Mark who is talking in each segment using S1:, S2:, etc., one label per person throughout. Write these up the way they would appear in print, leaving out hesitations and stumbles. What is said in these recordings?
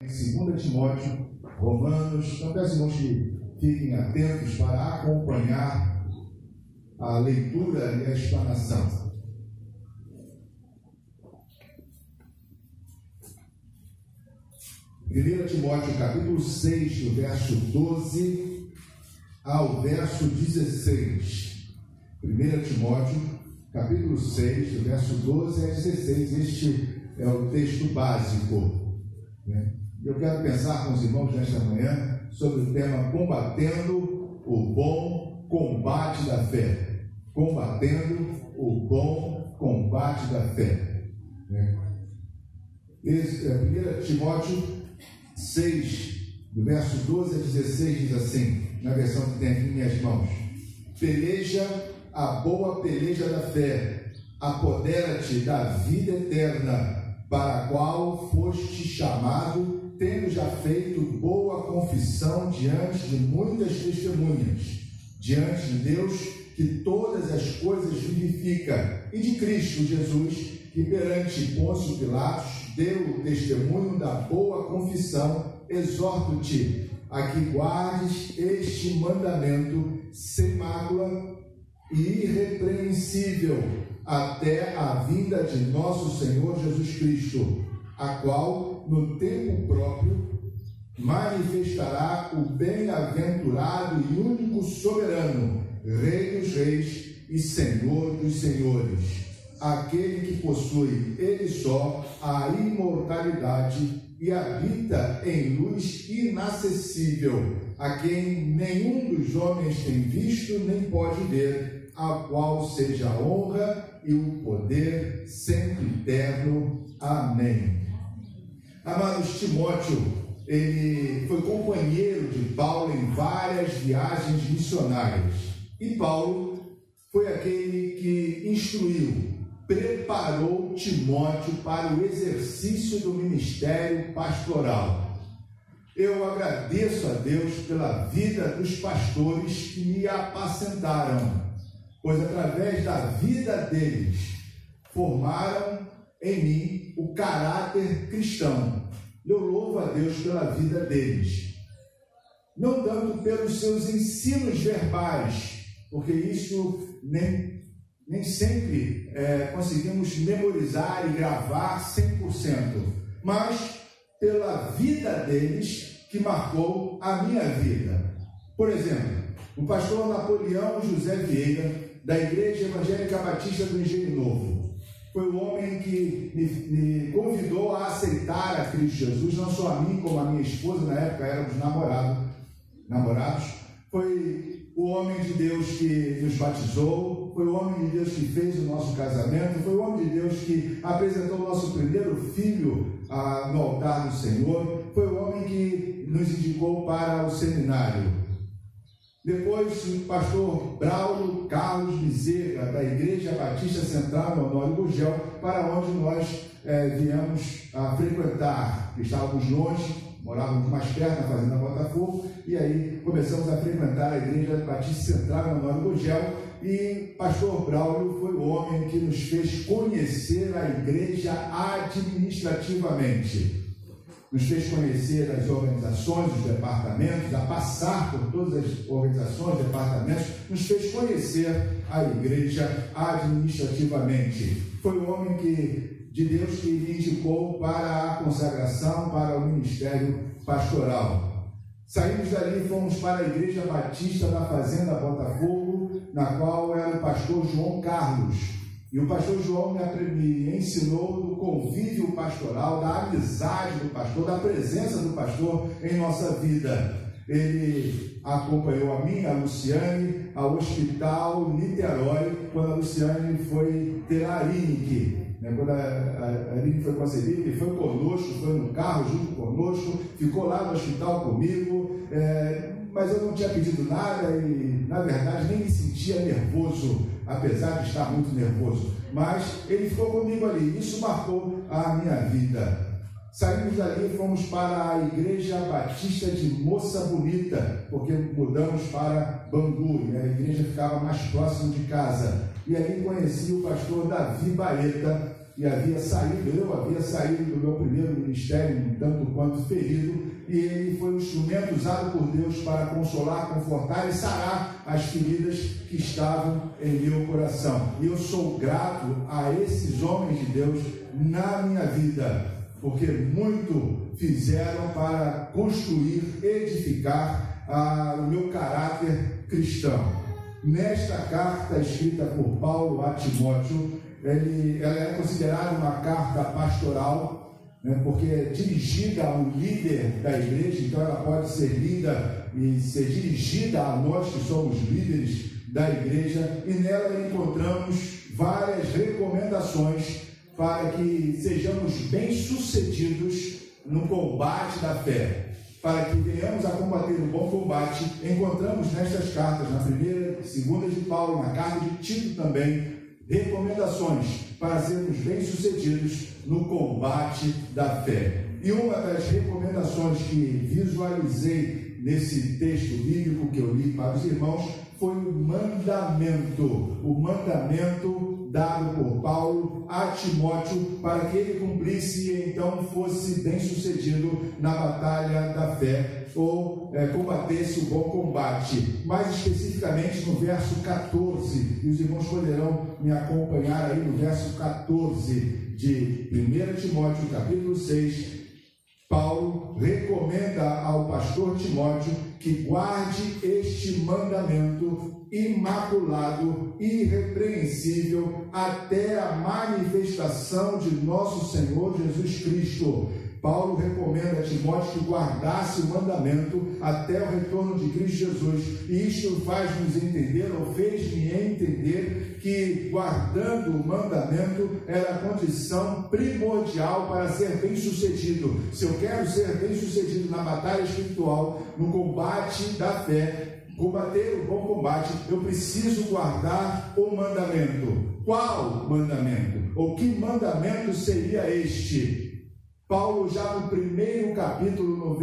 S1: Em 2 Timóteo, Romanos, então peço irmãos que fiquem atentos para acompanhar a leitura e a explanação. Primeira Timóteo, capítulo 6, do verso 12 ao verso 16. 1 Timóteo, capítulo 6, do verso 12 a 16. Este é o texto básico, né? Eu quero pensar com os irmãos nesta manhã sobre o tema combatendo o bom combate da fé. Combatendo o bom combate da fé. 1 Timóteo 6, do verso 12 a 16, diz assim, na versão que tem aqui em minhas mãos: peleja a boa peleja da fé, apodera-te da vida eterna, para a qual foste chamado, tendo já feito boa confissão diante de muitas testemunhas, diante de Deus, que todas as coisas vivifica, e de Cristo Jesus, que perante Pôncio Pilatos deu o testemunho da boa confissão. Exorto-te a que guardes este mandamento sem mácula e irrepreensível até a vinda de nosso Senhor Jesus Cristo, a qual, no tempo próprio, manifestará o bem-aventurado e único soberano, Rei dos reis e Senhor dos senhores, aquele que possui ele só a imortalidade e habita em luz inacessível, a quem nenhum dos homens tem visto nem pode ver, a qual seja a honra e o poder sempre eterno. Amém. Amados, Timóteo, ele foi companheiro de Paulo em várias viagens missionárias. E Paulo foi aquele que instruiu, preparou Timóteo para o exercício do ministério pastoral. Eu agradeço a Deus pela vida dos pastores que me apacentaram, pois através da vida deles formaram em mim o caráter cristão. Eu louvo a Deus pela vida deles, não tanto pelos seus ensinos verbais, porque isso nem sempre conseguimos memorizar e gravar 100%, mas pela vida deles que marcou a minha vida. Por exemplo, o pastor Napoleão José Vieira, da Igreja Evangélica Batista do Engenho Novo, foi o homem que me convidou a aceitar a Cristo Jesus, não só a mim, como a minha esposa. Na época éramos namorados. Foi o homem de Deus que nos batizou, foi o homem de Deus que fez o nosso casamento, foi o homem de Deus que apresentou o nosso primeiro filho no altar do Senhor, foi o homem que nos indicou para o seminário. Depois, o pastor Braulio Carlos Bezerra, da Igreja Batista Central no Honório Gurgel, para onde nós viemos a frequentar. Estávamos longe, morávamos mais perto, na Fazenda Botafogo, e aí começamos a frequentar a Igreja Batista Central no Honório Gurgel, e pastor Braulio foi o homem que nos fez conhecer a igreja administrativamente. Nos fez conhecer as organizações, os departamentos, a passar por todas as organizações, departamentos, nos fez conhecer a igreja administrativamente. Foi o homem de Deus que me indicou para a consagração, para o ministério pastoral. Saímos dali e fomos para a Igreja Batista da Fazenda Botafogo, na qual era o pastor João Carlos. E o pastor João me ensinou do convívio pastoral, da amizade do pastor, da presença do pastor em nossa vida. Ele acompanhou a mim, a Luciane, ao Hospital Niterói, quando a Luciane foi ter a Arinique. Quando a Arinique foi concebida, ele foi conosco, foi no carro junto conosco, ficou lá no hospital comigo, mas eu não tinha pedido nada e, na verdade, nem me sentia nervoso, apesar de estar muito nervoso, mas ele ficou comigo ali. Isso marcou a minha vida. Saímos dali e fomos para a Igreja Batista de Moça Bonita, porque mudamos para Bangu, e a igreja ficava mais próximo de casa. E ali conheci o pastor Davi Baeta, e eu havia saído do meu primeiro ministério, um tanto quanto ferido, e ele foi um instrumento usado por Deus para consolar, confortar e sarar as feridas que estavam em meu coração. E eu sou grato a esses homens de Deus na minha vida, porque muito fizeram para construir, edificar o meu caráter cristão. Nesta carta escrita por Paulo a Timóteo, ela é considerada uma carta pastoral, porque é dirigida a um líder da igreja, então ela pode ser lida e ser dirigida a nós que somos líderes da igreja, e nela encontramos várias recomendações para que sejamos bem-sucedidos no combate da fé. Para que venhamos a combater o bom combate, encontramos nestas cartas, na primeira e segunda de Paulo, na carta de Tito também, recomendações para sermos bem-sucedidos no combate da fé. E uma das recomendações que visualizei nesse texto bíblico que eu li para os irmãos foi o mandamento dado por Paulo a Timóteo para que ele cumprisse e então fosse bem-sucedido na batalha da fé, ou combatesse o bom combate. Mais especificamente no verso 14, e os irmãos poderão me acompanhar aí no verso 14 de 1 Timóteo, capítulo 6, Paulo recomenda ao pastor Timóteo que guarde este mandamento imaculado, irrepreensível, até a manifestação de nosso Senhor Jesus Cristo. Paulo recomenda a Timóteo que guardasse o mandamento até o retorno de Cristo Jesus, e isto faz-nos entender, ou fez-me entender, que guardando o mandamento era a condição primordial para ser bem-sucedido. Se eu quero ser bem-sucedido na batalha espiritual, no combate da fé, combater o bom combate, eu preciso guardar o mandamento. Qual mandamento? Ou que mandamento seria este? Paulo, já no primeiro capítulo,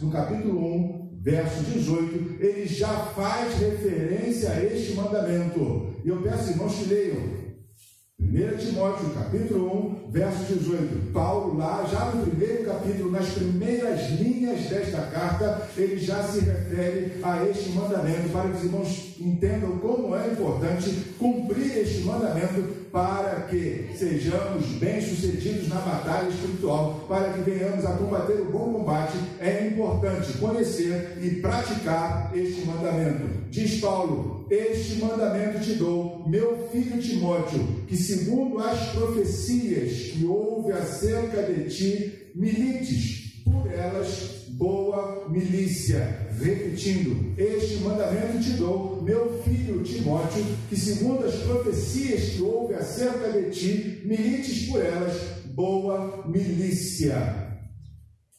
S1: no capítulo 1, verso 18, ele já faz referência a este mandamento. E eu peço, irmãos, que leiam 1 Timóteo, capítulo 1, verso 18. Paulo, lá, já no primeiro capítulo, nas primeiras linhas desta carta, ele já se refere a este mandamento, para que os irmãos entendam como é importante cumprir este mandamento, para que sejamos bem-sucedidos na batalha espiritual, para que venhamos a combater o bom combate. É importante conhecer e praticar este mandamento. Diz Paulo: este mandamento te dou, meu filho Timóteo, que segundo as profecias que houve acerca de ti, milites por elas boa milícia. Repetindo, este mandamento te dou, meu filho Timóteo, que segundo as profecias que houve acerca de ti, milites por elas boa milícia.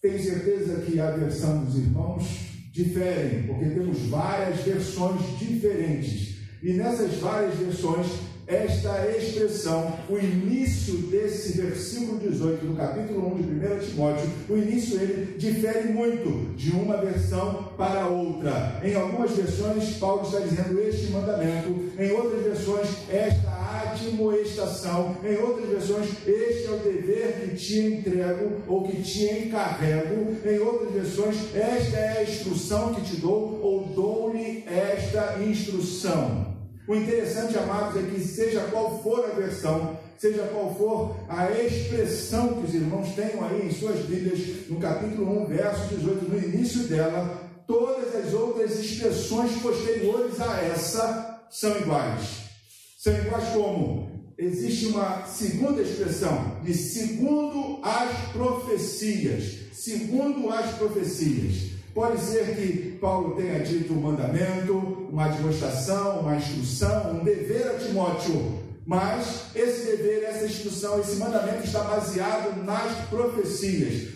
S1: Tenho certeza que a versão dos irmãos difere, porque temos várias versões diferentes, e nessas várias versões, esta expressão, o início desse versículo 18 do capítulo 1 de 1 Timóteo, o início ele difere muito de uma versão para outra. Em algumas versões Paulo está dizendo este mandamento, em outras versões esta admoestação, em outras versões este é o dever que te entrego ou que te encarrego, em outras versões esta é a instrução que te dou ou dou-lhe esta instrução. O interessante, amados, é que seja qual for a versão, seja qual for a expressão que os irmãos tenham aí em suas Bíblias, no capítulo 1, verso 18, no início dela, todas as outras expressões posteriores a essa são iguais. São iguais como? Existe uma segunda expressão, de segundo as profecias. Segundo as profecias. Pode ser que Paulo tenha dito um mandamento, uma demonstração, uma instrução, um dever a Timóteo, mas esse dever, essa instrução, esse mandamento está baseado nas profecias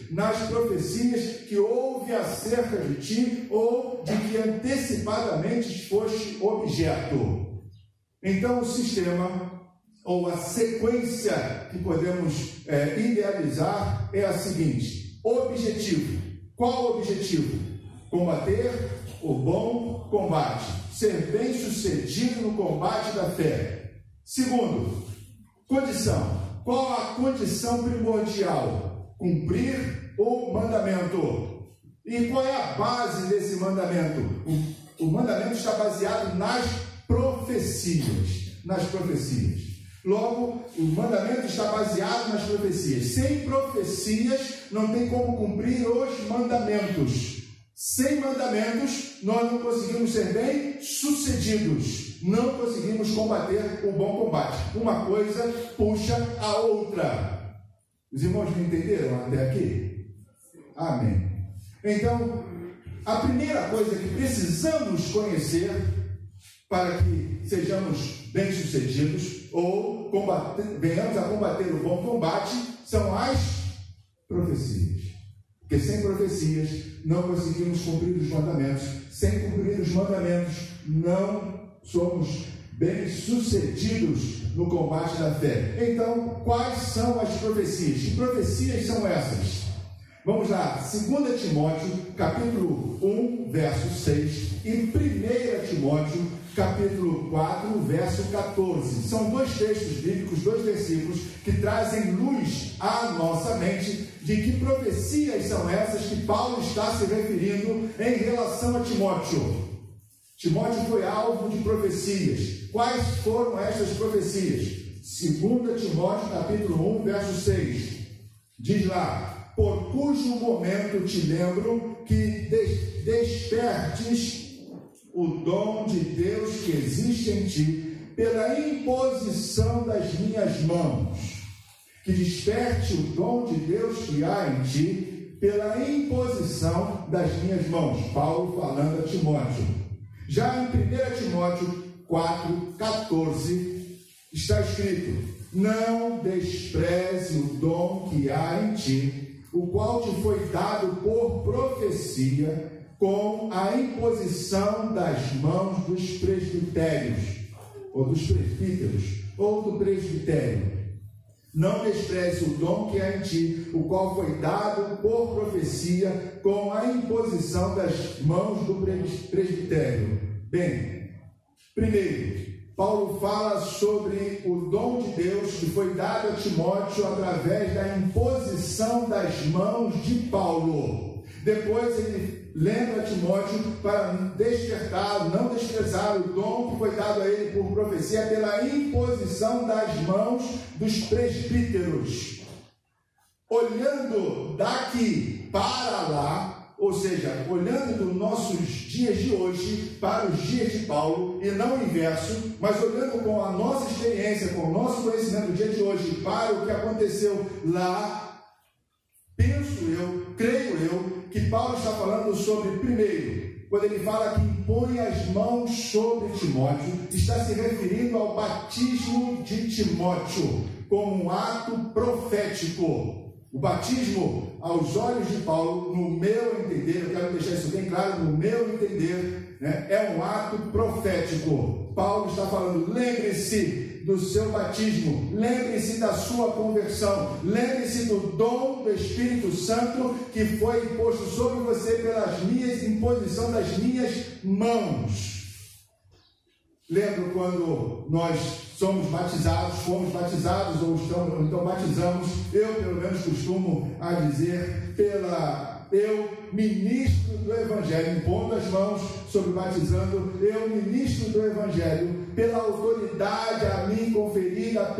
S1: que houve acerca de ti ou de que antecipadamente foste objeto. Então o sistema ou a sequência que podemos idealizar é a seguinte: objetivo. Qual o objetivo? Combater o bom combate, ser bem-sucedido no combate da fé. Segundo, condição. qual a condição primordial? Cumprir o mandamento. E qual é a base desse mandamento? O mandamento está baseado nas profecias. Logo, o mandamento está baseado nas profecias. Sem profecias, não tem como cumprir os mandamentos. Sem mandamentos, nós não conseguimos ser bem-sucedidos. Não conseguimos combater o bom combate. Uma coisa puxa a outra. Os irmãos me entenderam até aqui? Amém. Então, a primeira coisa que precisamos conhecer para que sejamos bem-sucedidos ou venhamos a combater o bom combate são as profecias. Porque sem profecias não conseguimos cumprir os mandamentos. Sem cumprir os mandamentos não somos bem-sucedidos no combate da fé. Então, quais são as profecias? Que profecias são essas? Vamos lá, 2 Timóteo, capítulo 1, verso 6 e 1 Timóteo, capítulo 4, verso 14. São dois textos bíblicos, dois versículos que trazem luz à nossa mente de que profecias são essas que Paulo está se referindo em relação a Timóteo. Timóteo foi alvo de profecias. Quais foram estas profecias? 2 Timóteo, capítulo 1, verso 6. Diz lá: por cujo momento te lembro que despertes o dom de Deus que existe em ti pela imposição das minhas mãos. Que desperte o dom de Deus que há em ti pela imposição das minhas mãos. Paulo falando a Timóteo. Já em 1 Timóteo 4, 14, está escrito: não despreze o dom que há em ti, o qual te foi dado por profecia, com a imposição das mãos dos presbitérios, ou dos presbíteros, ou do presbitério. Não despreze o dom que há em ti, o qual foi dado por profecia, com a imposição das mãos do presbitério. Bem, primeiro, Paulo fala sobre o dom de Deus que foi dado a Timóteo através da imposição das mãos de Paulo. Depois ele lembra Timóteo para despertar, não desprezar o dom que foi dado a ele por profecia pela imposição das mãos dos presbíteros. Olhando daqui para lá, ou seja, olhando dos nossos dias de hoje para os dias de Paulo, e não o inverso, mas olhando com a nossa experiência, com o nosso conhecimento do dia de hoje para o que aconteceu lá, penso eu, creio eu, que Paulo está falando sobre, primeiro, quando ele fala que impõe as mãos sobre Timóteo, está se referindo ao batismo de Timóteo, como um ato profético. O batismo, aos olhos de Paulo, no meu entender, eu quero deixar isso bem claro, no meu entender, né, é um ato profético. Paulo está falando, lembre-se do seu batismo, lembre-se da sua conversão, lembre-se do dom do Espírito Santo que foi imposto sobre você pelas minhas, imposição das minhas mãos. Lembro quando nós fomos batizados ou então batizamos, eu pelo menos costumo a dizer, eu ministro do Evangelho, impondo as mãos sobre batizando, eu ministro do Evangelho, pela autoridade a mim conferida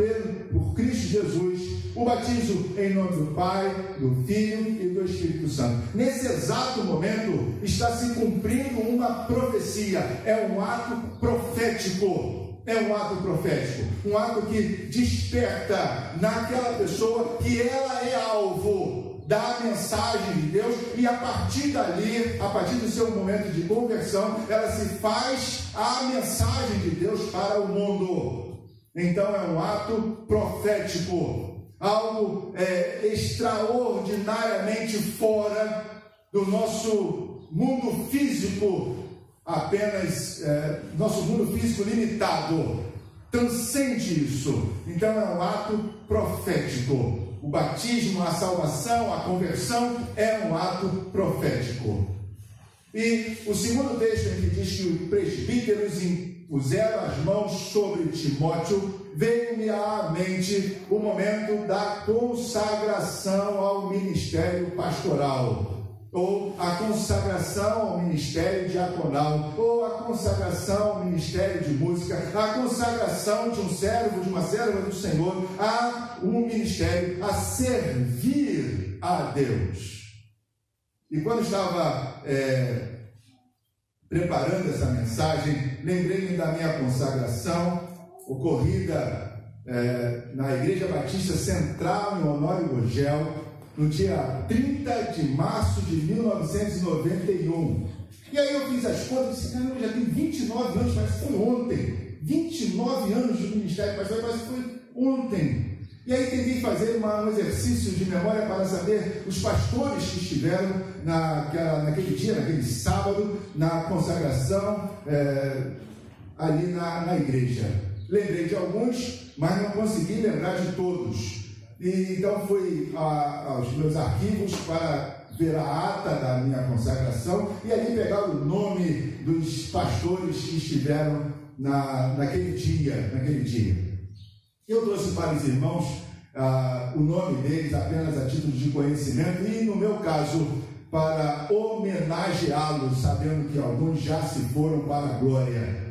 S1: por Cristo Jesus, o batizo em nome do Pai, do Filho e do Espírito Santo. Nesse exato momento está se cumprindo uma profecia, é um ato profético. É um ato profético, um ato que desperta naquela pessoa que ela é alvo da mensagem de Deus, e a partir dali, a partir do seu momento de conversão, ela se faz a mensagem de Deus para o mundo. Então é um ato profético, algo extraordinariamente fora do nosso mundo físico, apenas nosso mundo físico limitado, transcende isso. Então é um ato profético. O batismo, a salvação, a conversão é um ato profético. E o segundo texto que diz que os presbíteros puseram as mãos sobre Timóteo, veio-me à mente o momento da consagração ao ministério pastoral, ou a consagração ao ministério diaconal, ou a consagração ao ministério de música, a consagração de um servo, de uma serva do Senhor, a um ministério, a servir a Deus. E quando estava preparando essa mensagem, lembrei-me da minha consagração, ocorrida na Igreja Batista Central, em Honório Gurgel, no dia 30 de março de 1991. E aí eu fiz as contas e disse, caramba, já tem 29 anos, parece que foi ontem. 29 anos de ministério pastoral, parece que foi ontem. E aí tentei fazer um exercício de memória para saber os pastores que estiveram naquele dia, naquele sábado, na consagração ali na igreja. Lembrei de alguns, mas não consegui lembrar de todos. E então fui aos meus arquivos para ver a ata da minha consagração e ali pegar o nome dos pastores que estiveram naquele dia. Eu trouxe para os irmãos o nome deles apenas a título de conhecimento e, no meu caso, para homenageá-los, sabendo que alguns já se foram para a glória.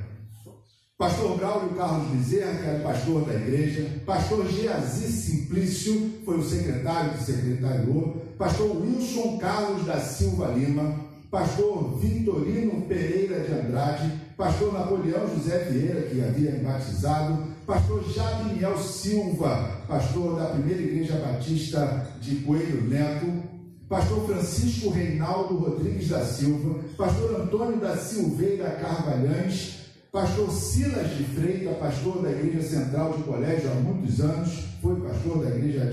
S1: Pastor Braulio Carlos Bezerra, que era pastor da igreja. Pastor Geazi Simplício, foi o secretário que secretariou. Pastor Wilson Carlos da Silva Lima. Pastor Vitorino Pereira de Andrade. Pastor Napoleão José Vieira, que havia batizado. Pastor Jadiniel Silva, pastor da primeira igreja batista de Coelho Neto. Pastor Francisco Reinaldo Rodrigues da Silva. Pastor Antônio da Silveira Carvalhães. Pastor Silas de Freitas, pastor da Igreja Central de Colégio há muitos anos, foi pastor da Igreja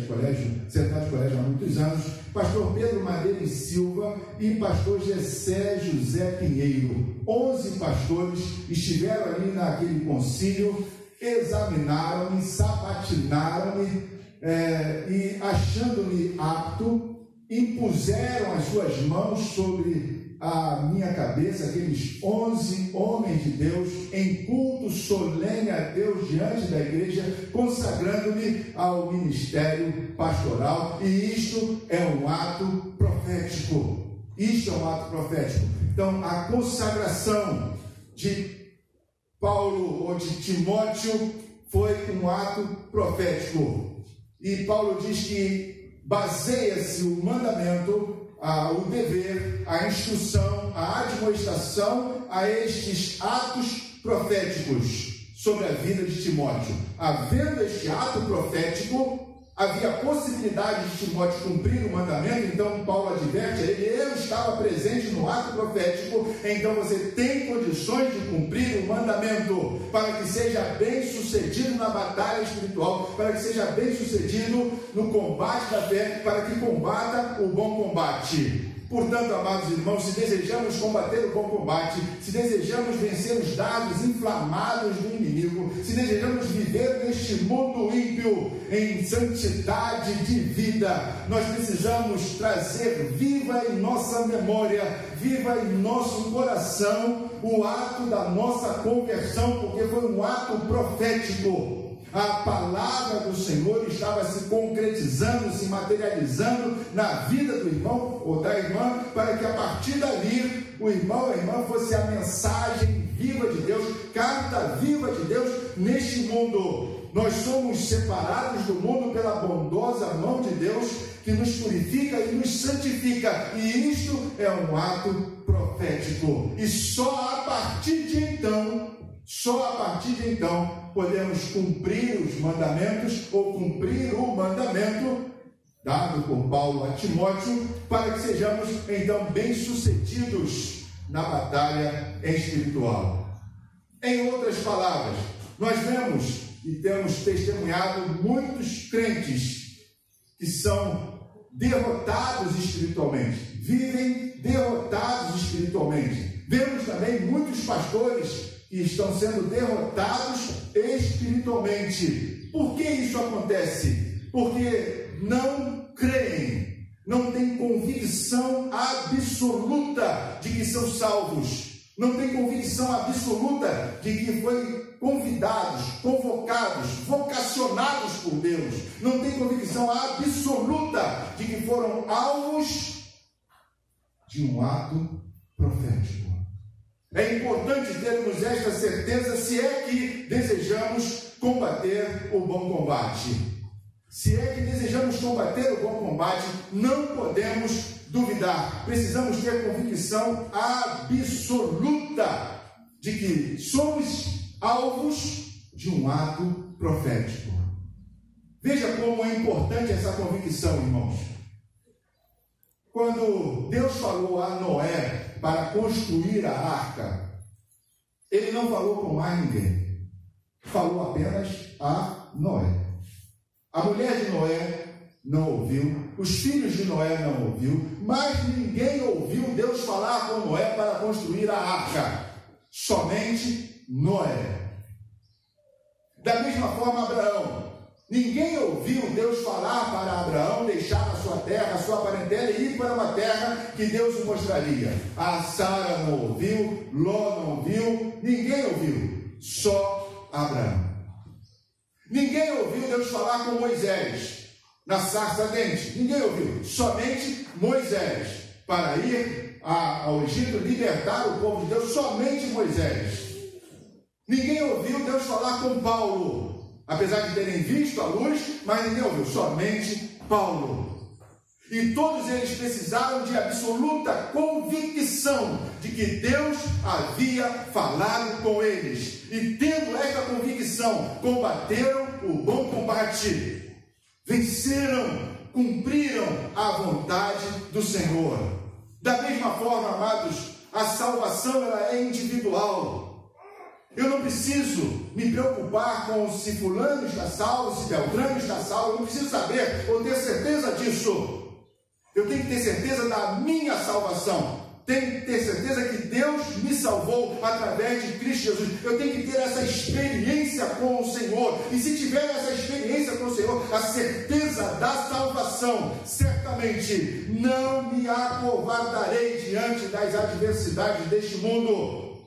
S1: Central de Colégio há muitos anos, pastor Pedro Madeira e Silva e pastor Gessé José Pinheiro. 11 pastores estiveram ali naquele concílio, examinaram-me, sabatinaram-me e, achando-me apto, impuseram as suas mãos sobre a minha cabeça, aqueles 11 homens de Deus, em culto solene a Deus diante da igreja, consagrando-me ao ministério pastoral, e isto é um ato profético. Então, a consagração de Paulo ou de Timóteo foi um ato profético. E Paulo diz que baseia-se o mandamento, o dever, a instrução, a admoestação a estes atos proféticos sobre a vida de Timóteo. Havendo este ato profético, havia a possibilidade de Timóteo cumprir o mandamento. Então Paulo adverte a ele: eu estava presente no ato profético, então você tem condições de cumprir o mandamento, para que seja bem sucedido na batalha espiritual, para que seja bem sucedido no combate da fé, para que combata o bom combate. Portanto, amados irmãos, se desejamos combater o bom combate, se desejamos vencer os dardos inflamados do inimigo, se desejamos viver neste mundo ímpio em santidade de vida, nós precisamos trazer viva em nossa memória, viva em nosso coração o ato da nossa conversão, porque foi um ato profético. A palavra do Senhor estava se concretizando, se materializando na vida do irmão ou da irmã, para que a partir dali o irmão ou a irmã fosse a mensagem viva de Deus, carta viva de Deus neste mundo. Nós somos separados do mundo pela bondosa mão de Deus, que nos purifica e nos santifica, e isto é um ato profético. E só a partir de então, podemos cumprir os mandamentos, ou cumprir o mandamento dado por Paulo a Timóteo, para que sejamos então bem-sucedidos na batalha espiritual. Em outras palavras, nós vemos e temos testemunhado muitos crentes que são derrotados espiritualmente, vivem derrotados espiritualmente. Vemos também muitos pastores que estão sendo derrotados espiritualmente. Por que isso acontece? Porque não creem, não têm convicção absoluta de que são salvos, não tem convicção absoluta de que foi convidados, convocados, vocacionados por Deus, não tem convicção absoluta de que foram alvos de um ato profético. É importante termos esta certeza se é que desejamos combater o bom combate. Se é que desejamos combater o bom combate, não podemos duvidar. Precisamos ter convicção absoluta de que somos alvos de um ato profético. Veja como é importante essa convicção, irmãos. Quando Deus falou a Noé para construir a arca, Ele não falou com mais ninguém. Falou apenas a Noé. A mulher de Noé não ouviu, os filhos de Noé não ouviu, mas ninguém ouviu Deus falar com Noé para construir a arca. Somente Noé. Da mesma forma, Abraão. Ninguém ouviu Deus falar para Abraão deixar a sua terra, a sua parentela e ir para uma terra que Deus o mostraria. A Sara não ouviu, Ló não ouviu, ninguém ouviu, só Abraão. Ninguém ouviu Deus falar com Moisés na sarça ardente. Ninguém ouviu, somente Moisés, para ir ao Egito libertar o povo de Deus, somente Moisés. Ninguém ouviu Deus falar com Paulo, apesar de terem visto a luz, mas ninguém ouviu, somente Paulo. E todos eles precisaram de absoluta convicção de que Deus havia falado com eles. E tendo esta convicção, combateram o bom combate, venceram, cumpriram a vontade do Senhor. Da mesma forma, amados, a salvação ela é individual. Eu não preciso me preocupar com se fulano está salvo, se Beltrano está salvo, eu não preciso saber ou ter certeza disso. Eu tenho que ter certeza da minha salvação. Tenho que ter certeza que Deus me salvou através de Cristo Jesus. Eu tenho que ter essa experiência com o Senhor. E se tiver essa experiência com o Senhor, a certeza da salvação, certamente não me acovardarei diante das adversidades deste mundo.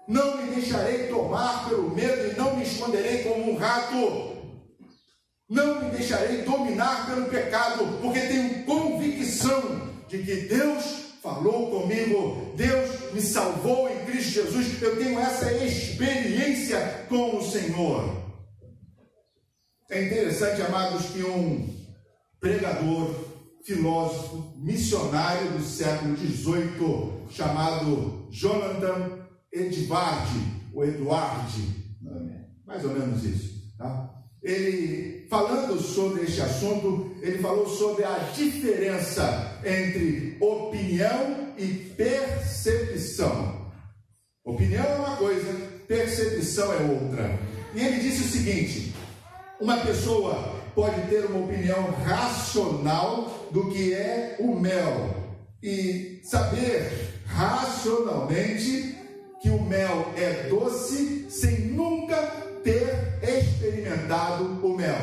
S1: Não me deixarei tomar pelo medo e não me esconderei como um rato. Não me deixarei dominar pelo pecado, porque tenho convicção de que Deus falou comigo, Deus me salvou em Cristo Jesus. Eu tenho essa experiência com o Senhor. É interessante, amados, que um pregador, filósofo, missionário do século XVIII, chamado Jonathan Edwards, ou Edward, mais ou menos isso, tá? Ele, falando sobre este assunto, ele falou sobre a diferença entre opinião e percepção. Opinião é uma coisa, percepção é outra. E ele disse o seguinte: uma pessoa pode ter uma opinião racional do que é o mel e saber racionalmente que o mel é doce sem nunca ter experimentado o mel.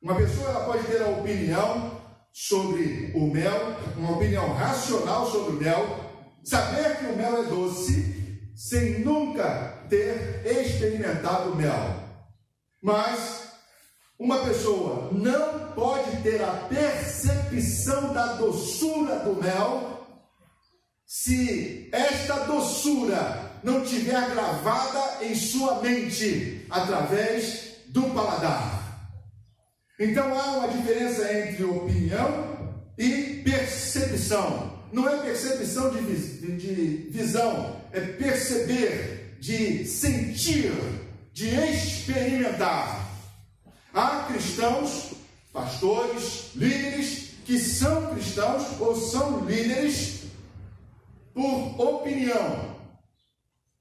S1: Uma pessoa ela pode ter a opinião sobre o mel, uma opinião racional sobre o mel, saber que o mel é doce sem nunca ter experimentado o mel. Mas uma pessoa não pode ter a percepção da doçura do mel se esta doçura não tiver gravada em sua mente através do paladar. Então há uma diferença entre opinião e percepção. Não é percepção de visão, é perceber, de sentir, de experimentar. Há cristãos, pastores, líderes que são cristãos ou são líderes por opinião.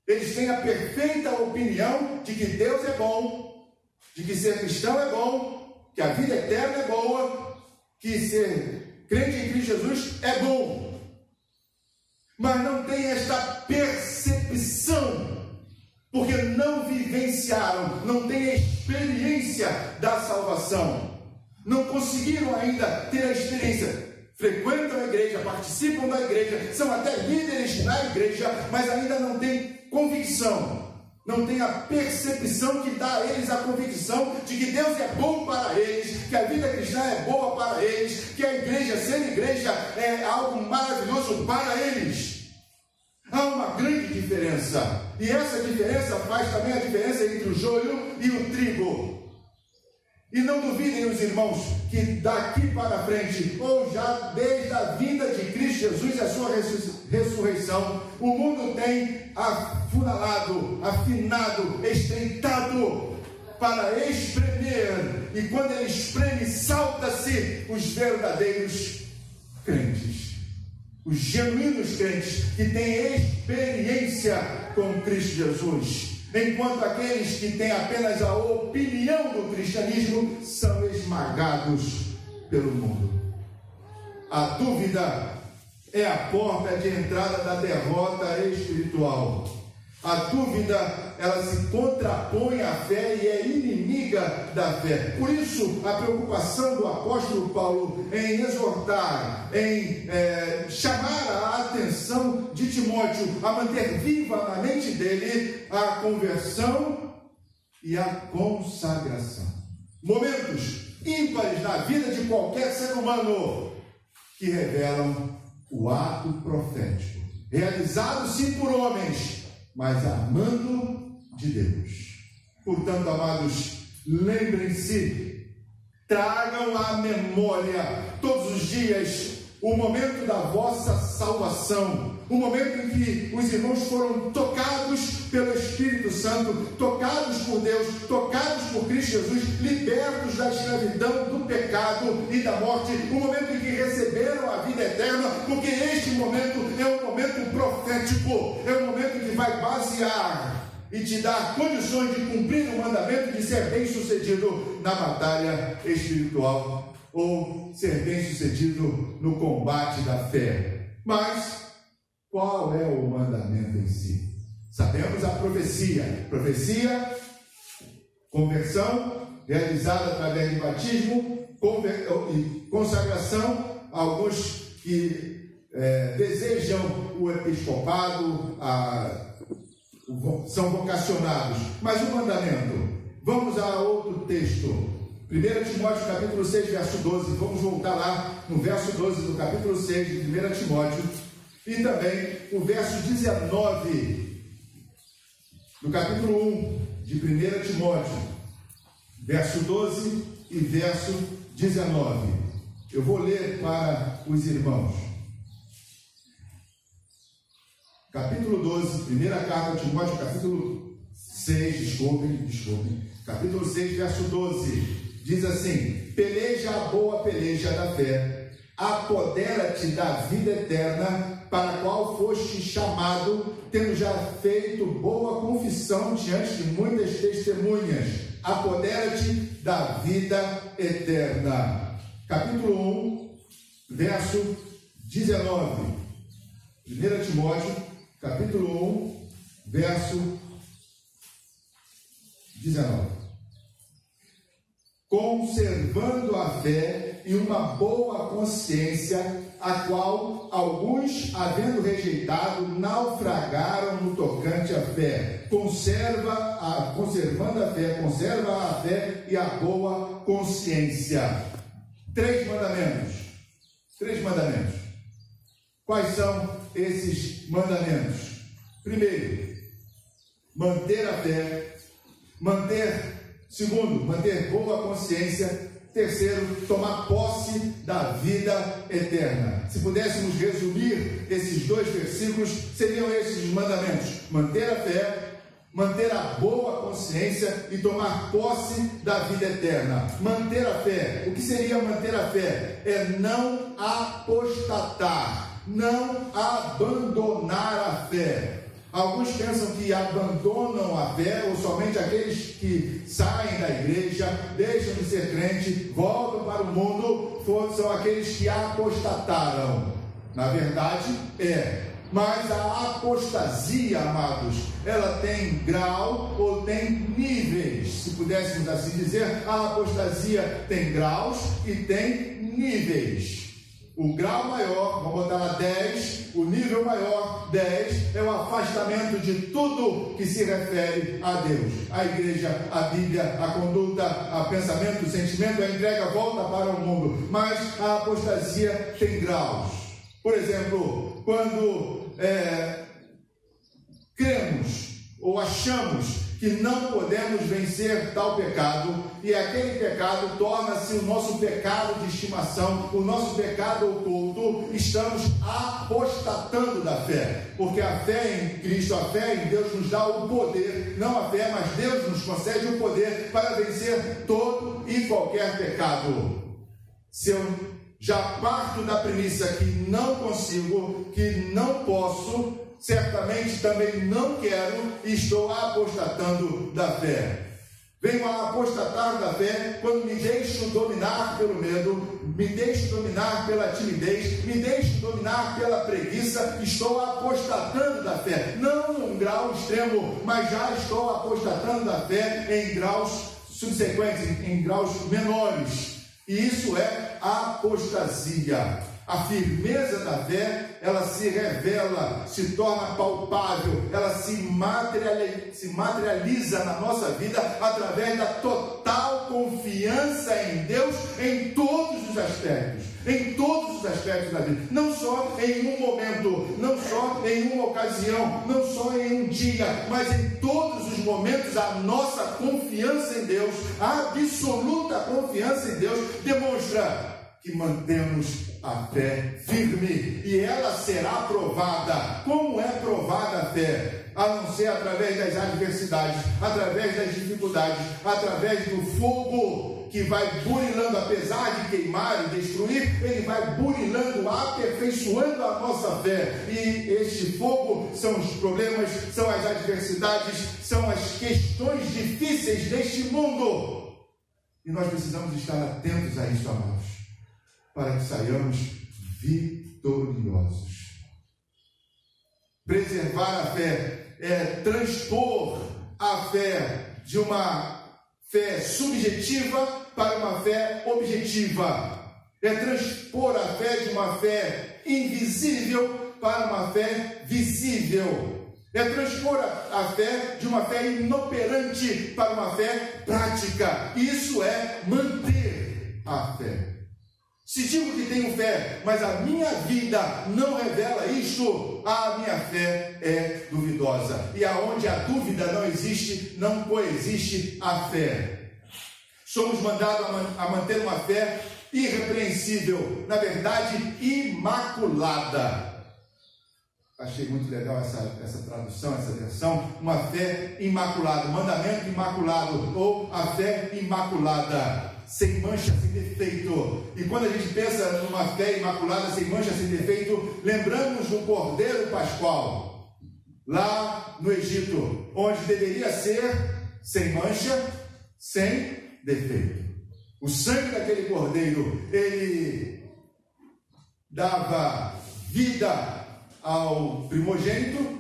S1: Eles têm a perfeita opinião de que Deus é bom, de que ser cristão é bom, que a vida eterna é boa, que ser crente em Cristo Jesus é bom. Mas não tem esta percepção, porque não vivenciaram, não têm a experiência da salvação. Não conseguiram ainda ter a experiência. frequentam a igreja, participam da igreja, são até líderes na igreja, mas ainda não têm convicção, não têm a percepção que dá a eles a convicção de que Deus é bom para eles, que a vida cristã é boa para eles, que a igreja, ser igreja, é algo maravilhoso para eles. Há uma grande diferença, e essa diferença faz também a diferença entre o joio e o trigo. E não duvidem os irmãos que daqui para frente, ou já desde a vinda de Cristo Jesus e a sua ressurreição, o mundo tem afunilado, afinado, estreitado para espremer, e quando ele espreme, salta-se os verdadeiros crentes, os genuínos crentes que têm experiência com Cristo Jesus. Enquanto aqueles que têm apenas a opinião do cristianismo são esmagados pelo mundo. A dúvida é a porta de entrada da derrota espiritual. A dúvida, ela se contrapõe à fé e é inimiga da fé. Por isso, a preocupação do apóstolo Paulo em exortar, em chamar a atenção de Timóteo a manter viva na mente dele a conversão e a consagração. Momentos ímpares na vida de qualquer ser humano que revelam o ato profético, realizado sim por homens, mas amando de Deus. Portanto, amados, lembrem-se, tragam à memória todos os dias o momento da vossa salvação, o momento em que os irmãos foram tocados pelo Espírito Santo, tocados por Deus, tocados por Cristo Jesus, libertos da escravidão, do pecado e da morte, o momento em que receberam a vida eterna, porque este momento é um momento profético, é um momento que vai basear e te dar condições de cumprir o mandamento de ser bem-sucedido na batalha espiritual, ou ser bem-sucedido no combate da fé. Mas qual é o mandamento em si? Sabemos a profecia. Profecia, conversão, realizada através de batismo, e consagração. Alguns que desejam o episcopado, são vocacionados. Mas o mandamento, vamos a outro texto. 1 Timóteo capítulo 6, verso 12, vamos voltar lá no verso 12 do capítulo 6 de 1 Timóteo, e também o verso 19 do capítulo 1 de 1 Timóteo, verso 12 e verso 19. Eu vou ler para os irmãos. Capítulo 12, primeira carta de Timóteo, capítulo 6, desculpem, capítulo 6, verso 12. Diz assim: peleja a boa peleja da fé, apodera-te da vida eterna, para a qual foste chamado, tendo já feito boa confissão diante de muitas testemunhas. Apodera-te da vida eterna. Capítulo 1, verso 19. 1 Timóteo, capítulo 1, verso 19. Conservando a fé e uma boa consciência, a qual alguns, havendo rejeitado, naufragaram no tocante à fé. Conservando a fé e a boa consciência. 3 mandamentos. 3 mandamentos. Quais são esses mandamentos? Primeiro, manter a fé. Segundo, manter boa consciência. Terceiro, tomar posse da vida eterna. Se pudéssemos resumir esses 2 versículos, seriam esses os mandamentos: manter a fé, manter a boa consciência e tomar posse da vida eterna. Manter a fé. O que seria manter a fé? É não apostatar, não abandonar a fé. Alguns pensam que abandonam a fé, ou somente aqueles que saem da igreja, deixam de ser crente, voltam para o mundo, são aqueles que apostataram. Na verdade, mas a apostasia, amados, ela tem grau ou tem níveis. Se pudéssemos assim dizer, a apostasia tem graus e tem níveis. O grau maior, vamos botar lá 10, o nível maior, 10, é o afastamento de tudo que se refere a Deus. A igreja, a Bíblia, a conduta, a pensamento, o sentimento, a entrega volta para o mundo. Mas a apostasia tem graus. Por exemplo, quando cremos ou achamos que não podemos vencer tal pecado, e aquele pecado torna-se o nosso pecado de estimação, o nosso pecado oculto, estamos apostatando da fé, porque a fé em Cristo, a fé em Deus nos dá o poder, não a fé, mas Deus nos concede o poder para vencer todo e qualquer pecado. Se eu já parto da premissa que não consigo, que não posso, certamente também não quero e estou apostatando da fé. Venho a apostatar da fé quando me deixo dominar pelo medo, me deixo dominar pela timidez, me deixo dominar pela preguiça, estou apostatando da fé. Não num grau extremo, mas já estou apostatando da fé em graus subsequentes, em graus menores. E isso é apostasia. A firmeza da fé, ela se revela, se torna palpável, ela se materializa na nossa vida através da total confiança em Deus em todos os aspectos da vida. Não só em um momento, não só em uma ocasião, não só em um dia, mas em todos os momentos a nossa confiança em Deus, a absoluta confiança em Deus demonstra que mantemos a fé firme e ela será provada. Como é provada a fé? A não ser através das adversidades, através das dificuldades, através do fogo que vai burilando, apesar de queimar e destruir, ele vai burilando, aperfeiçoando a nossa fé. E este fogo são os problemas, são as adversidades, são as questões difíceis deste mundo. E nós precisamos estar atentos a isso, amados, para que saiamos vitoriosos. Preservar a fé é transpor a fé de uma fé subjetiva para uma fé objetiva. É transpor a fé de uma fé invisível para uma fé visível. É transpor a fé de uma fé inoperante para uma fé prática. Isso é manter a fé. Se digo que tenho fé, mas a minha vida não revela isto, a minha fé é duvidosa. E aonde a dúvida não existe, não coexiste a fé. Somos mandados a manter uma fé irrepreensível, na verdade, imaculada. Achei muito legal essa tradução, essa versão. Uma fé imaculada, mandamento imaculado, ou a fé imaculada, sem mancha, sem defeito. E quando a gente pensa numa fé imaculada, sem mancha, sem defeito, lembramos do Cordeiro Pascual, lá no Egito, onde deveria ser sem mancha, sem defeito. O sangue daquele Cordeiro, ele dava vida ao primogênito,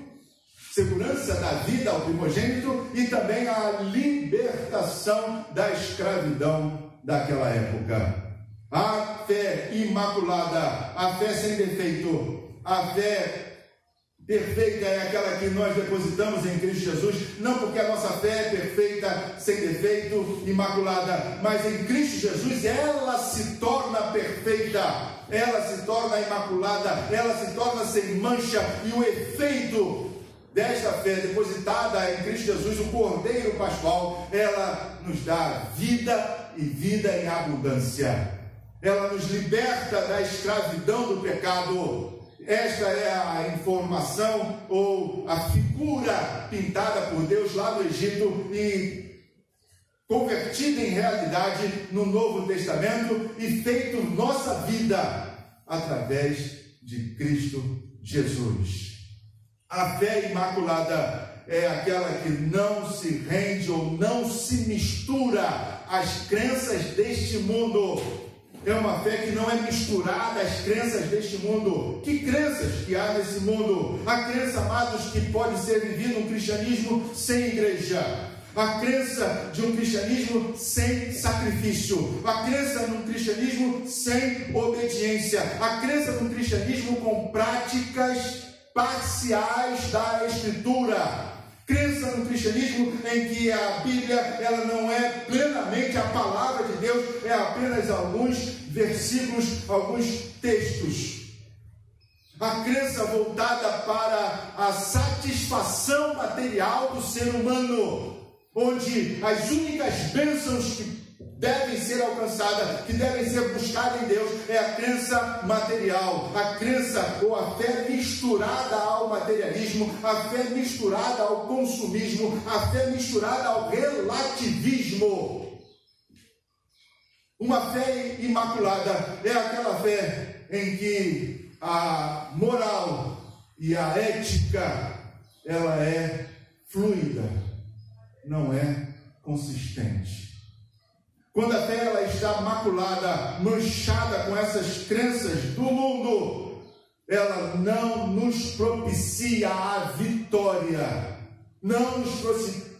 S1: segurança da vida ao primogênito e também a libertação da escravidão daquela época. A fé imaculada, a fé sem defeito, a fé perfeita é aquela que nós depositamos em Cristo Jesus, não porque a nossa fé é perfeita, sem defeito, imaculada, mas em Cristo Jesus ela se torna perfeita, ela se torna imaculada, ela se torna sem mancha, e o efeito desta fé depositada em Cristo Jesus, o Cordeiro Pascual, ela nos dá vida e vida em abundância. Ela nos liberta da escravidão do pecado. Esta é a informação ou a figura pintada por Deus lá no Egito e convertida em realidade no Novo Testamento e feito nossa vida através de Cristo Jesus. A fé imaculada é aquela que não se rende ou não se mistura às crenças deste mundo. É uma fé que não é misturada às crenças deste mundo. Que crenças que há nesse mundo? A crença, amados, que pode ser vivido um cristianismo sem igreja. a crença de um cristianismo sem sacrifício, a crença num cristianismo sem obediência, a crença num cristianismo com práticas parciais da Escritura, crença no cristianismo em que a Bíblia ela não é plenamente a palavra de Deus, é apenas alguns versículos, alguns textos. A crença voltada para a satisfação material do ser humano, onde as únicas bênçãos que devem ser alcançadas, que devem ser buscadas em Deus, é a crença material, a crença ou a fé misturada ao materialismo, a fé misturada ao consumismo, a fé misturada ao relativismo. Uma fé imaculada é aquela fé em que a moral e a ética, ela é fluida, não é consistente. Quando a fé ela está maculada, manchada com essas crenças do mundo, ela não nos propicia a vitória, não nos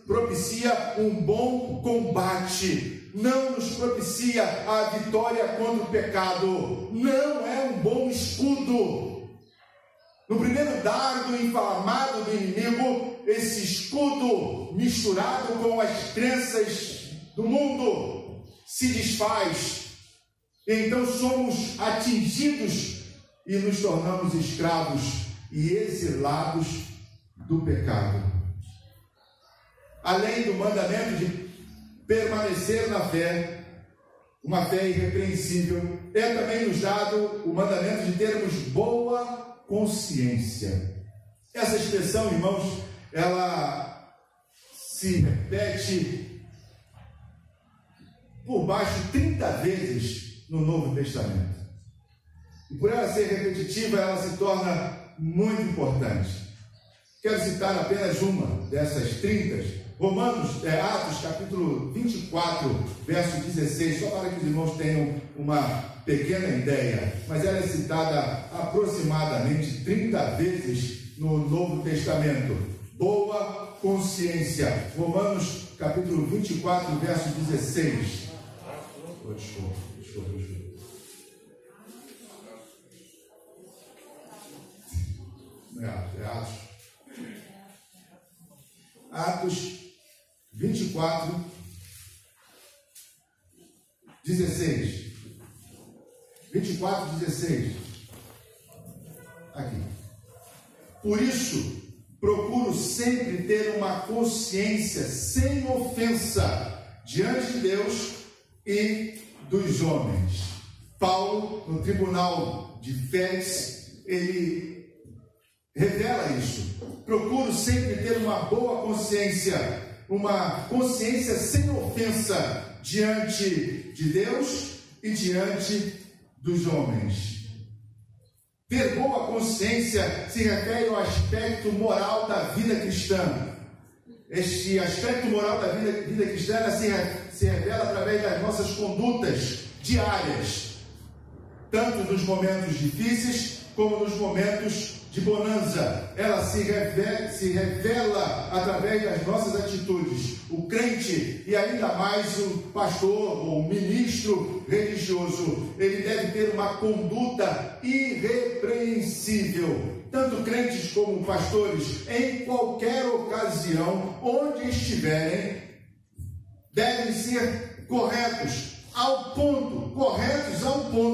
S1: propicia um bom combate, não nos propicia a vitória contra o pecado, não é um bom escudo. No primeiro dardo inflamado do inimigo, esse escudo misturado com as crenças do mundo se desfaz, então somos atingidos e nos tornamos escravos e exilados do pecado. Além do mandamento de permanecer na fé, uma fé irrepreensível, é também nos dado o mandamento de termos boa consciência. Essa expressão, irmãos, ela se repete por baixo 30 vezes no Novo Testamento. E por ela ser repetitiva, ela se torna muito importante. Quero citar apenas uma dessas 30. Atos capítulo 24, verso 16, só para que os irmãos tenham uma pequena ideia. Mas ela é citada aproximadamente 30 vezes no Novo Testamento. Boa consciência. Romanos capítulo 24, verso 16. Desculpa. É Atos 24, 16. 24, 16. Aqui. Por isso, procuro sempre ter uma consciência sem ofensa diante de Deus e dos homens. Paulo, no tribunal de Félix, ele revela isso. Procuro sempre ter uma boa consciência, uma consciência sem ofensa diante de Deus e diante dos homens. Ter boa consciência se refere ao aspecto moral da vida cristã. Este aspecto moral da vida cristã se revela através das nossas condutas diárias, tanto nos momentos difíceis como nos momentos de bonança. Ela se revela através das nossas atitudes. O crente, e ainda mais o pastor ou o ministro religioso, ele deve ter uma conduta irrepreensível. Tanto crentes como pastores, em qualquer ocasião, onde estiverem, devem ser corretos ao ponto,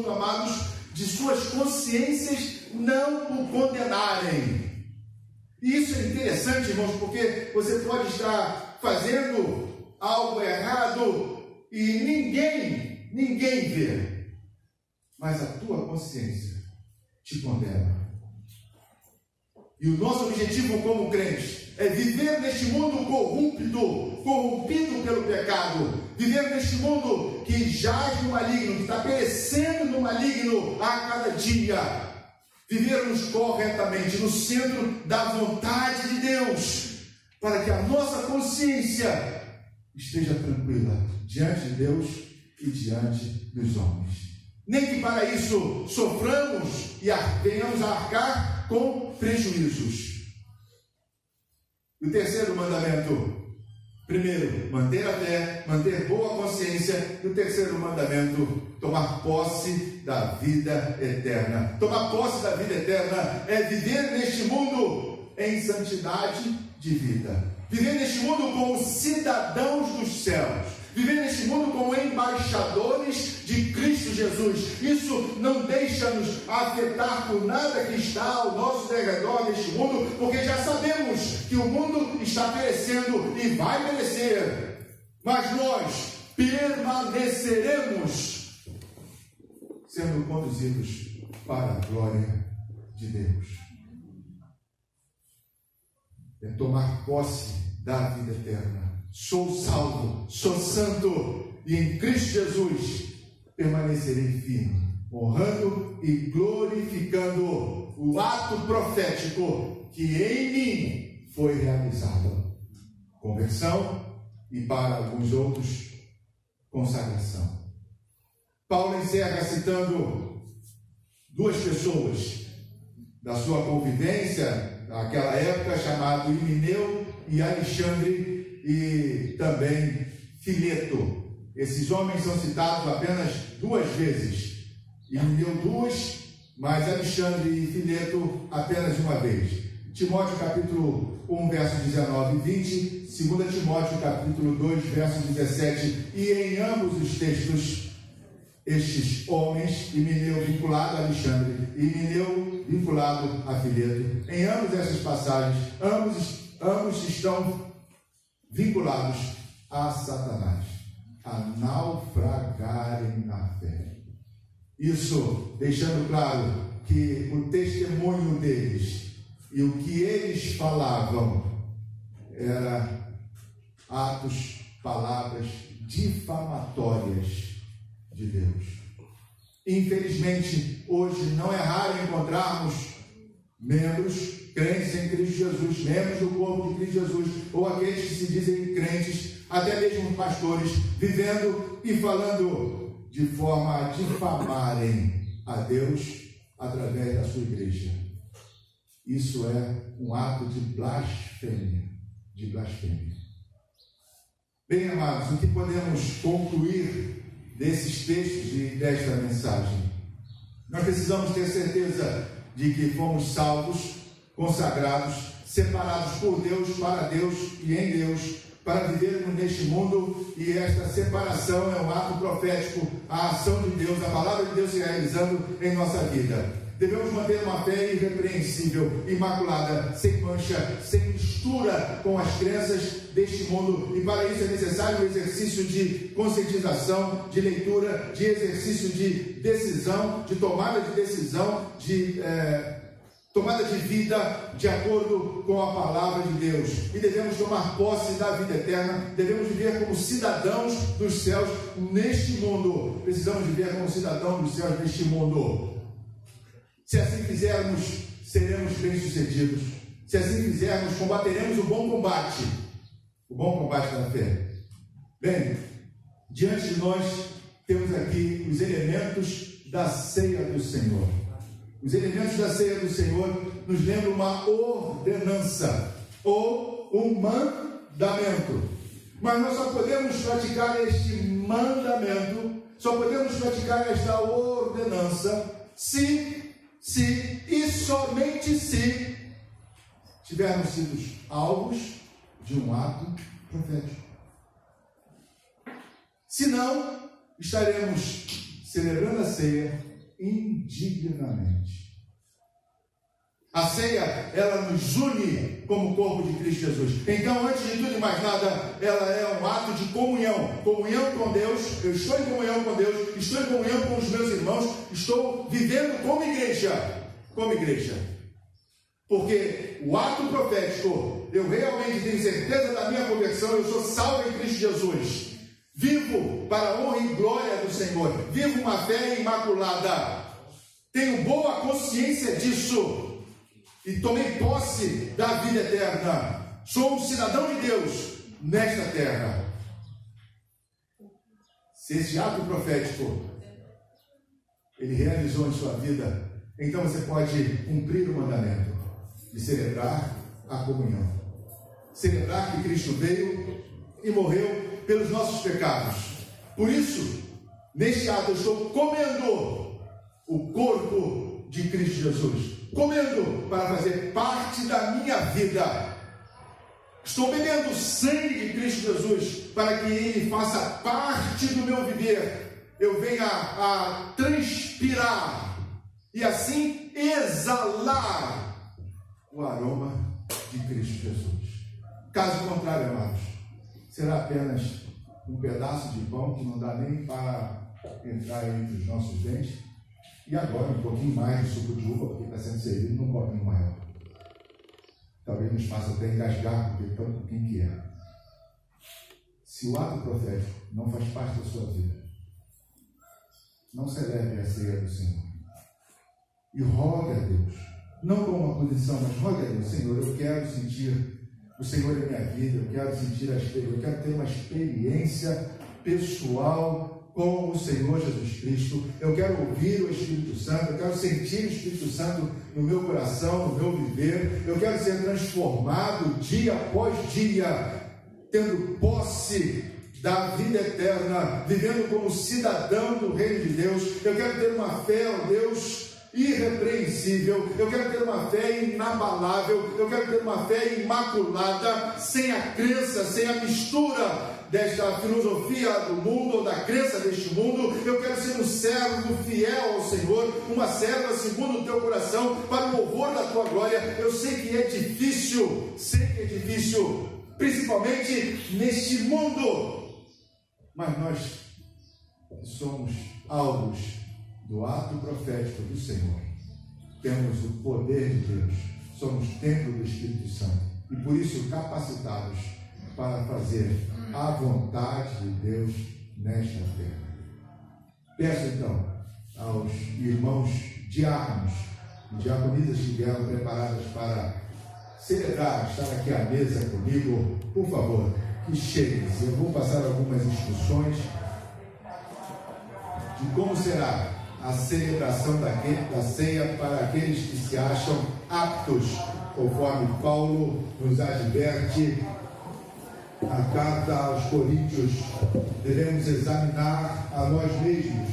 S1: amados, de suas consciências não o condenarem. E isso é interessante, irmãos, porque você pode estar fazendo algo errado e ninguém vê, mas a tua consciência te condena. E o nosso objetivo como crentes é viver neste mundo corrompido pelo pecado, viver neste mundo que jaz no maligno, que está perecendo no maligno a cada dia, vivermos corretamente no centro da vontade de Deus, para que a nossa consciência esteja tranquila diante de Deus e diante dos homens. Nem que para isso soframos e venhamos a arcar com prejuízos. E o terceiro mandamento Primeiro, manter a fé, manter boa consciência. E o terceiro mandamento, tomar posse da vida eterna. Tomar posse da vida eterna é viver neste mundo em santidade de vida. Viver neste mundo como cidadãos dos céus. Viver neste mundo como embaixadores de Cristo Jesus. Isso não deixa-nos afetar por nada que está ao nosso derredor neste mundo, porque já sabemos que o mundo está perecendo e vai perecer. Mas nós permaneceremos sendo conduzidos para a glória de Deus. É tomar posse da vida eterna. Sou salvo, sou santo, e em Cristo Jesus permanecerei firme, honrando e glorificando o ato profético que em mim foi realizado. Conversão e, para alguns outros, consagração. Paulo encerra citando duas pessoas da sua convivência naquela época, chamado Himeneu e Alexandre, e também Fileto. Esses homens são citados apenas duas vezes. Himeneu duas, mas Alexandre e Fileto apenas uma vez. Timóteo capítulo 1, verso 19 e 20, 2 Timóteo capítulo 2, verso 17, e em ambos os textos, estes homens, Himeneu vinculado a Alexandre e Himeneu vinculado a Fileto, em ambas essas passagens, ambos estão vinculados a Satanás, a naufragarem na fé. Isso deixando claro que o testemunho deles e o que eles falavam era atos, palavras difamatórias de Deus. Infelizmente, hoje não é raro encontrarmos membros crentes em Cristo Jesus, membros do corpo de Cristo Jesus, ou aqueles que se dizem crentes, até mesmo pastores, vivendo e falando de forma a difamarem a Deus através da sua igreja. Isso é um ato de blasfêmia, Bem, amados, o que podemos concluir desses textos e desta mensagem? Nós precisamos ter certeza de que fomos salvos, consagrados, separados por Deus, para Deus e em Deus, para vivermos neste mundo, e esta separação é um ato profético, a ação de Deus, a palavra de Deus se realizando em nossa vida. Devemos manter uma fé irrepreensível, imaculada, sem mancha, sem mistura com as crenças deste mundo, e para isso é necessário um exercício de conscientização, de leitura, de exercício de decisão, de tomada de decisão, de tomada de vida de acordo com a palavra de Deus. E devemos tomar posse da vida eterna, devemos viver como cidadãos dos céus neste mundo. Precisamos viver como cidadãos dos céus neste mundo. Se assim fizermos, seremos bem-sucedidos. Se assim fizermos, combateremos o bom combate da fé. Bem, diante de nós temos aqui os elementos da ceia do Senhor. Os elementos da ceia do Senhor nos lembram uma ordenança ou um mandamento. Mas nós só podemos praticar este mandamento, só podemos praticar esta ordenança se e somente se tivermos sido alvos de um ato profético. Senão, estaremos celebrando a ceia indignamente. A ceia, ela nos une como corpo de Cristo Jesus. Então, antes de tudo e mais nada, ela é um ato de comunhão. Comunhão com Deus. Eu estou em comunhão com Deus, estou em comunhão com os meus irmãos, estou vivendo como igreja. Porque o ato profético, eu realmente tenho certeza da minha conversão, eu sou salvo em Cristo Jesus. Vivo para a honra e glória do Senhor. Vivo uma fé imaculada. Tenho boa consciência disso. E tomei posse da vida eterna. Sou um cidadão de Deus nesta terra. Se esse ato profético ele realizou em sua vida, então você pode cumprir o mandamento de celebrar a comunhão. Celebrar que Cristo veio e morreu pelos nossos pecados. Por isso, neste ato eu estou comendo o corpo de Cristo Jesus, comendo para fazer parte da minha vida. Estou bebendo o sangue de Cristo Jesus para que Ele faça parte do meu viver. Eu venha a transpirar e assim exalar o aroma de Cristo Jesus. Caso contrário, amados, será apenas um pedaço de pão que não dá nem para entrar entre os nossos dentes. E agora um pouquinho mais de suco de uva, porque está sendo servido num copinho maior. Talvez nos faça até engasgar, porque é tão pouquinho que é. Se o ato profético não faz parte da sua vida, não celebre a ceia do Senhor. E rogue a Deus, não com uma posição, mas rogue a Deus: Senhor, eu quero sentir o Senhor em minha vida, eu quero sentir eu quero ter uma experiência pessoal com o Senhor Jesus Cristo. Eu quero ouvir o Espírito Santo, eu quero sentir o Espírito Santo no meu coração, no meu viver. Eu quero ser transformado dia após dia, tendo posse da vida eterna, vivendo como cidadão do reino de Deus. Eu quero ter uma fé, ó Deus, irrepreensível. Eu quero ter uma fé inabalável. Eu quero ter uma fé imaculada, sem a crença, sem a mistura desta filosofia do mundo, ou da crença deste mundo. Eu quero ser um servo fiel ao Senhor, uma serva segundo o teu coração, para o louvor da tua glória. Eu sei que é difícil, principalmente neste mundo, mas nós somos alvos do ato profético do Senhor. Temos o poder de Deus, somos templo do Espírito Santo e por isso capacitados para fazer a vontade de Deus nesta terra. Peço então aos irmãos diáconos e diaconisas que vieram preparadas para celebrar, estar aqui à mesa comigo, por favor, que cheguem. Eu vou passar algumas instruções de como será a celebração da ceia para aqueles que se acham aptos, conforme Paulo nos adverte. A carta aos Coríntios: devemos examinar a nós mesmos.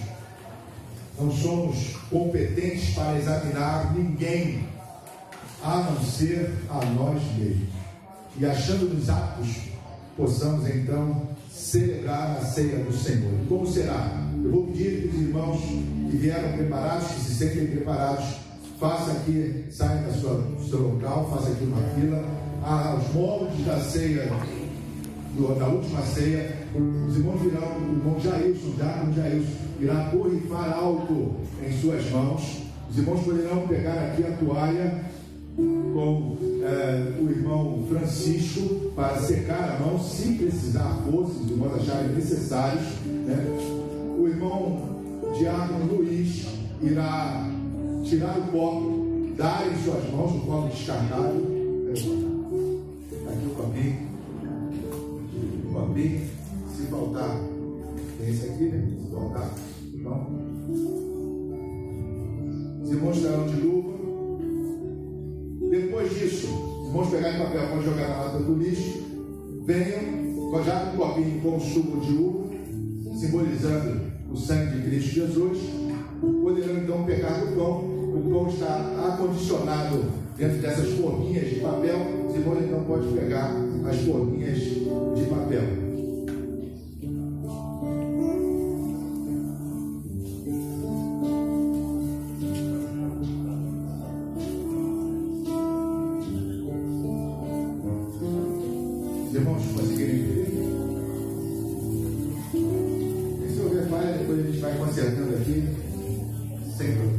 S1: Não somos competentes para examinar ninguém, a não ser a nós mesmos. E achando-nos aptos, possamos então celebrar a ceia do Senhor. E como será? Eu vou pedir que os irmãos que vieram preparados, que se sentem preparados, façam aqui, saiam do seu local, façam aqui uma fila. Aos moldes da ceia, da última ceia, os irmãos virão, o irmão Jailson irá borrifar álcool em suas mãos. Os irmãos poderão pegar aqui a toalha com o irmão Francisco para secar a mão, se precisar fosse, os irmãos acharem necessários, né? O irmão diácono Luiz irá tirar o copo, dar em suas mãos o copo descartável. Aqui o copinho. Se faltar, tem esse aqui, né? Se faltar, então, os irmãos estarão de luva. Depois disso, os irmãos pegarem papel, pode jogar na lata do lixo. Venham já com um copinho com suco de uva, simbolizando o sangue de Cristo Jesus. Poderão então pegar do pão. O pão está acondicionado dentro dessas forminhas de papel. Os irmãos então podem pegar as forminhas de papel. Os irmãos conseguirem ver? Se houver falha, depois a gente vai consertando aqui, sem problema.